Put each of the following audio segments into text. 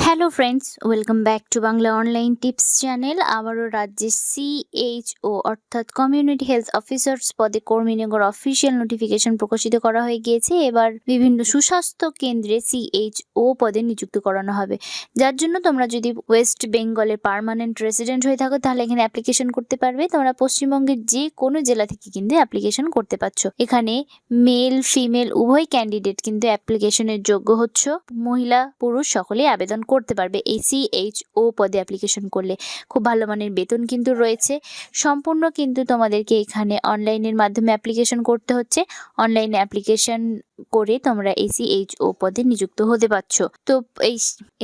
Hello friends, welcome back to Bangla online tips channel. আবারও রাজ্যে CHO অর্থাৎ কমিউনিটি হেলথ অফিসার্স পদে কর্মী নিয়োগের অফিসিয়াল নোটিফিকেশন প্রকাশিত করা হয়ে গিয়েছে। এবার বিভিন্ন সুস্বাস্থ্য কেন্দ্রে সিএইচও পদে নিযুক্ত করানো হবে, যার জন্য তোমরা যদি ওয়েস্ট বেঙ্গলের পার্মানেন্ট রেসিডেন্ট হয়ে থাকো তাহলে এখানে অ্যাপ্লিকেশন করতে পারবে। তোমরা পশ্চিমবঙ্গের যে কোনো জেলা থেকে কিন্তু অ্যাপ্লিকেশন করতে পারছো। এখানে মেল ফিমেল উভয় ক্যান্ডিডেট কিন্তু অ্যাপ্লিকেশনের যোগ্য হচ্ছ। মহিলা পুরুষ সকলেই আবেদন করতে পারবে এই সিএইচও পদে অ্যাপ্লিকেশন করলে। খুব ভালো মানের বেতন কিন্তু রয়েছে। সম্পূর্ণ কিন্তু তোমাদেরকে এখানে অনলাইনের মাধ্যমে অ্যাপ্লিকেশন করতে হচ্ছে। অনলাইনে অ্যাপ্লিকেশন করে তোমরা এই সিএইচও পদে নিযুক্ত হতে পারছো। তো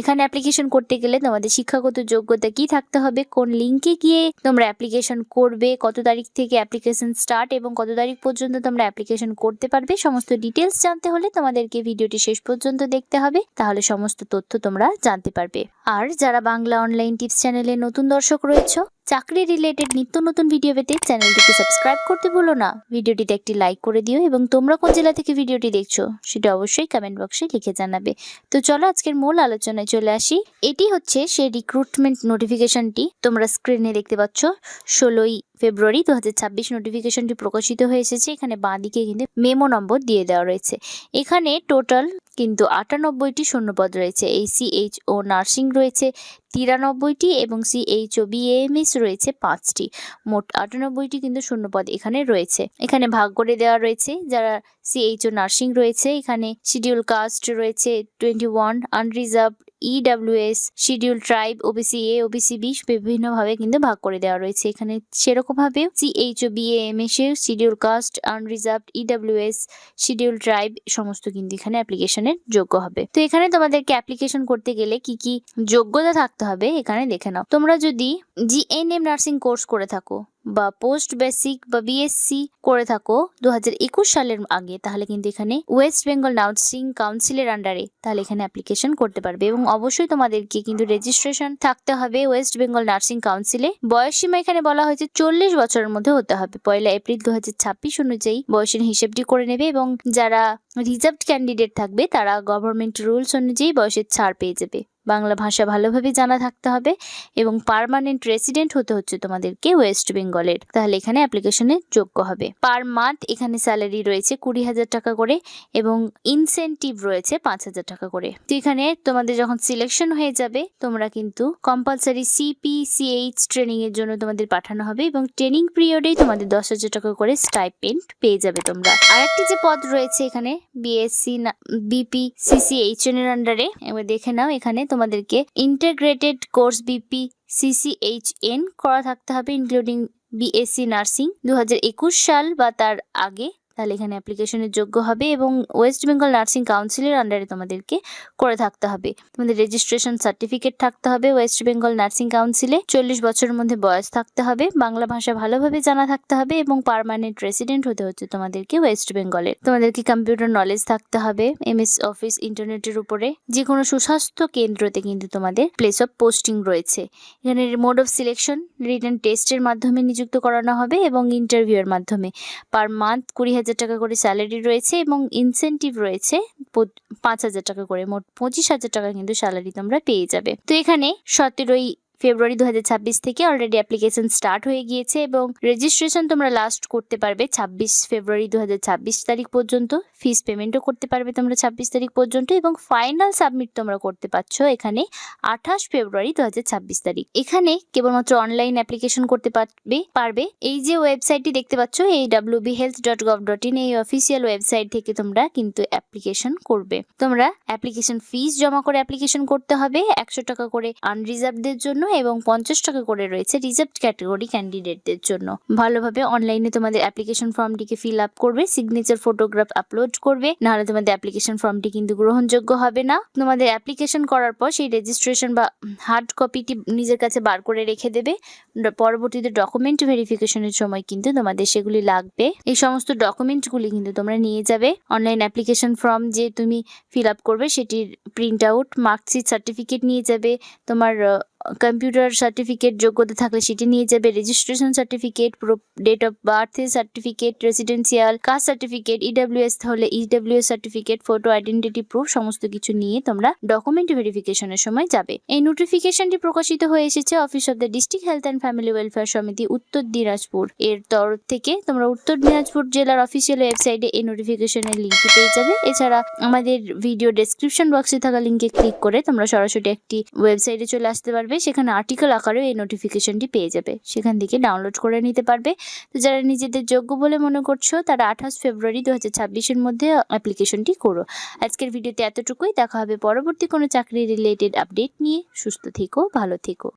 এখানে অ্যাপ্লিকেশন করতে গেলে তোমাদের শিক্ষাগত যোগ্যতা কি থাকতে হবে, কোন লিঙ্কে গিয়ে তোমরা অ্যাপ্লিকেশন করবে, কত তারিখ থেকে অ্যাপ্লিকেশন স্টার্ট এবং কত তারিখ পর্যন্ত তোমরা অ্যাপ্লিকেশন করতে পারবে, সমস্ত ডিটেলস জানতে হলে তোমাদেরকে ভিডিওটি শেষ পর্যন্ত দেখতে হবে, তাহলে সমস্ত তথ্য তোমরা জানতে পারবে। আর যারা বাংলা অনলাইন টিপস চ্যানেলে নতুন দর্শক রয়েছে, চাকরি রিলেটেড নিত্য নতুন ভিডিও পেতে চ্যানেলটিকে সাবস্ক্রাইব করতে ভুলো না। ভিডিওটিতে একটি লাইক করে দিও এবং তোমরা কোন জেলা থেকে ভিডিওটি দেখছো সেটা অবশ্যই কমেন্ট বক্সে লিখে জানাবে। তো চলো আজকের মূল আলোচনায় চলে আসি। এটি হচ্ছে সেই রিক্রুটমেন্ট নোটিফিকেশনটি, তোমরা স্ক্রিনে দেখতে পাচ্ছ। 16ই ফেব্রুয়ারি 2026 নোটিফিকেশনটি প্রকাশিত হয়ে এসেছে। এখানে বাঁদিকে কিন্তু মেমো নম্বর দিয়ে দেওয়া রয়েছে। এখানে টোটাল কিন্তু 98টি শূন্যপদ রয়েছে। এই সিএইচও নার্সিং রয়েছে 93টি এবং সিএইচও বিএএমএস রয়েছে 5টি। মোট 98টি কিন্তু শূন্যপদ এখানে রয়েছে। এখানে ভাগ করে দেওয়া রয়েছে। যারা সিএইচও নার্সিং রয়েছে, এখানে শিডিউল কাস্ট রয়েছে 21, unreserved, EWS, schedule tribe, OBC A, OBC B, বিভিন্নভাবে কিন্তু ভাগ করে দেওয়া রয়েছে। এখানে সেরকম ভাবে সিএইচও বিএএমএস এর schedule caste, unreserved, EWS, schedule tribe সমস্ত কিন্তু এখানে অ্যাপ্লিকেশনের যোগ্য হবে। তো এখানে তোমাদেরকে অ্যাপ্লিকেশন করতে গেলে কি কি যোগ্যতা থাকতে হবে এখানে দেখে নাও। তোমরা যদি জিএনএম নার্সিং কোর্স করে থাকো বা পোস্ট বেসিক বা বিএসসি করে থাকো 2021 সালের আগে, তাহলে কিন্তু এখানে ওয়েস্ট বেঙ্গল নার্সিং কাউন্সিলের আন্ডারে তাহলে এখানে অ্যাপ্লিকেশন করতে পারবে। এবং অবশ্যই তোমাদেরকে কিন্তু রেজিস্ট্রেশন থাকতে হবে ওয়েস্ট বেঙ্গল নার্সিং কাউন্সিলে। বয়স সীমা এখানে বলা হয়েছে 40 বছরের মধ্যে হতে হবে। 1 এপ্রিল 2026 অনুযায়ী বয়সের হিসেবটি করে নেবে। এবং যারা রিজার্ভড ক্যান্ডিডেট থাকবে তারা গভর্নমেন্ট রুলস অনুযায়ী বয়সের ছাড় পেয়ে যাবে। বাংলা ভাষা ভালোভাবে জানা থাকতে হবে এবং পার্মানেন্ট রেসিডেন্ট হতে হচ্ছে তোমাদেরকে ওয়েস্ট বেঙ্গলের, তাহলে এখানে অ্যাপ্লিকেশনের যোগ্য হবে। পার মান্থ এখানে স্যালারি রয়েছে 20,000 টাকা করে এবং ইনসেন্টিভ রয়েছে 5,000 টাকা করে। তো এখানে তোমাদের যখন সিলেকশন হয়ে যাবে তোমরা কিন্তু কম্পালসারি সিপিসিএইচ ট্রেনিং এর জন্য তোমাদের পাঠানো হবে এবং ট্রেনিং পিরিয়ডেই তোমাদের 10,000 টাকা করে স্টাইপেন্ড পেয়ে যাবে তোমরা। আরেকটি যে পদ রয়েছে এখানে বিএসসি বিপি সিসিএইচএন এর আন্ডারে, এবার দেখে নাও। এখানে তোমাদেরকে ইন্টিগ্রেটেড কোর্স বিপি সিসিএইচএন করা থাকতে হবে ইনক্লুডিং বিএসসি নার্সিং 2021 সাল বা তার আগে, তাহলে এখানে অ্যাপ্লিকেশনের যোগ্য হবে। এবং ওয়েস্ট বেঙ্গল নার্সিং কাউন্সিলের আন্ডারে তোমাদেরকে করে থাকতে হবে। তোমাদের রেজিস্ট্রেশন সার্টিফিকেট থাকতে হবে ওয়েস্ট বেঙ্গল নার্সিং কাউন্সিলে। 40 বছরের মধ্যে বয়স থাকতে হবে, বাংলা ভাষা ভালোভাবে জানা থাকতে হবে এবং পার্মানেন্ট রেসিডেন্ট হতে হচ্ছে তোমাদেরকে ওয়েস্ট বেঙ্গলের। তোমাদেরকে কম্পিউটার নলেজ থাকতে হবে, এমএস অফিস, ইন্টারনেটের উপরে। যে কোনো সুস্বাস্থ্য কেন্দ্রতে কিন্তু তোমাদের প্লেস অফ পোস্টিং রয়েছে। এখানে মোড অফ সিলেকশন রিটেন টেস্টের মাধ্যমে নিযুক্ত করানো হবে এবং ইন্টারভিউয়ের মাধ্যমে। পার মান্থ 20,000 টাকা করে স্যালারি রয়েছে এবং ইনসেন্টিভ রয়েছে 5,000 টাকা করে। মোট 25,000 টাকা কিন্তু স্যালারি তোমরা পেয়ে যাবে। তো এখানে 17ই ফেব্রুয়ারি 2026 থেকে অলরেডি অ্যাপ্লিকেশন স্টার্ট হয়ে গিয়েছে এবং রেজিস্ট্রেশন তোমরা লাস্ট করতে পারবে 26 ফেব্রুয়ারি 2026 তারিখ পর্যন্ত। ফিস পেমেন্টও করতে পারবে তোমরা 26 তারিখ পর্যন্ত এবং ফাইনাল সাবমিট তোমরা করতে পারছো এখানে 28 ফেব্রুয়ারি 2026 তারিখ। এখানে কেবলমাত্র অনলাইন অ্যাপ্লিকেশন করতে পারবে। এই যে ওয়েবসাইটটি দেখতে পাচ্ছ এই wbhealth.gov.in, এই অফিসিয়াল ওয়েবসাইট থেকে তোমরা কিন্তু অ্যাপ্লিকেশন করবে। তোমরা অ্যাপ্লিকেশন ফিস জমা করে অ্যাপ্লিকেশন করতে হবে 100 টাকা করে আনরিজার্ভদের জন্য এবং 50 টাকা করে রয়েছে রিজার্ভড ক্যাটাগরি ক্যান্ডিডেটদের জন্য। ভালোভাবে অনলাইনে তোমাদের অ্যাপ্লিকেশন ফর্মটিকে ফিল আপ করবে, সিগনেচার ফটোগ্রাফ আপলোড করবে, নাহলে তোমাদের অ্যাপ্লিকেশন ফর্মটি কিন্তু গ্রহণযোগ্য হবে না। তোমাদের অ্যাপ্লিকেশন করার পর সেই রেজিস্ট্রেশন বা হার্ড কপিটি নিজের কাছে বার করে রেখে দেবে। পরবর্তীতে ডকুমেন্ট ভেরিফিকেশনের সময় কিন্তু তোমাদের সেগুলি লাগবে। এই সমস্ত ডকুমেন্টগুলি কিন্তু তোমরা নিয়ে যাবে। অনলাইন অ্যাপ্লিকেশন ফর্ম যে তুমি ফিল আপ করবে সেটির প্রিন্ট আউট, মার্কশিট, সার্টিফিকেট নিয়ে যাবে। তোমার কম্পিউটার সার্টিফিকেট যোগ্যতা থাকলে সেটি নিয়ে যাবে, রেজিস্ট্রেশন সার্টিফিকেট, ডেট অফ বার্থের certificate, residential caste certificate, EWS হলে EWS certificate, photo identity proof সমস্ত কিছু নিয়ে তোমরা ডকুমেন্ট ভেরিফিকেশনের সময় যাবে। এই নোটিফিকেশনটি প্রকাশিত হয়ে এসেছে office of the district health and family welfare সমিতি, উত্তর দিনাজপুর এর তরফ থেকে। তোমরা উত্তর দিনাজপুর জেলার অফিসিয়াল ওয়েবসাইটে এই নোটিফিকেশনের লিঙ্কটি পেয়ে যাবে। এছাড়া আমাদের ভিডিও ডেসক্রিপশন বক্সে থাকা লিঙ্কে ক্লিক করে তোমরা সরাসরি একটি ওয়েবসাইটে চলে আসতে পারবে। সেখানে আর্টিকেল আকারেও এই নোটিফিকেশনটি পেয়ে যাবে, সেখান থেকে ডাউনলোড করে নিতে পারবে। তো যারা নিজেদের যোগ্য বলে মনে করছো তারা 28 ফেব্রুয়ারি 2026-এর মধ্যে অ্যাপ্লিকেশনটি করো। আজকের ভিডিওতে এতটুকুই, দেখা হবে পরবর্তী কোনো চাকরি রিলেটেড আপডেট নিয়ে। সুস্থ থেকো, ভালো থেকো।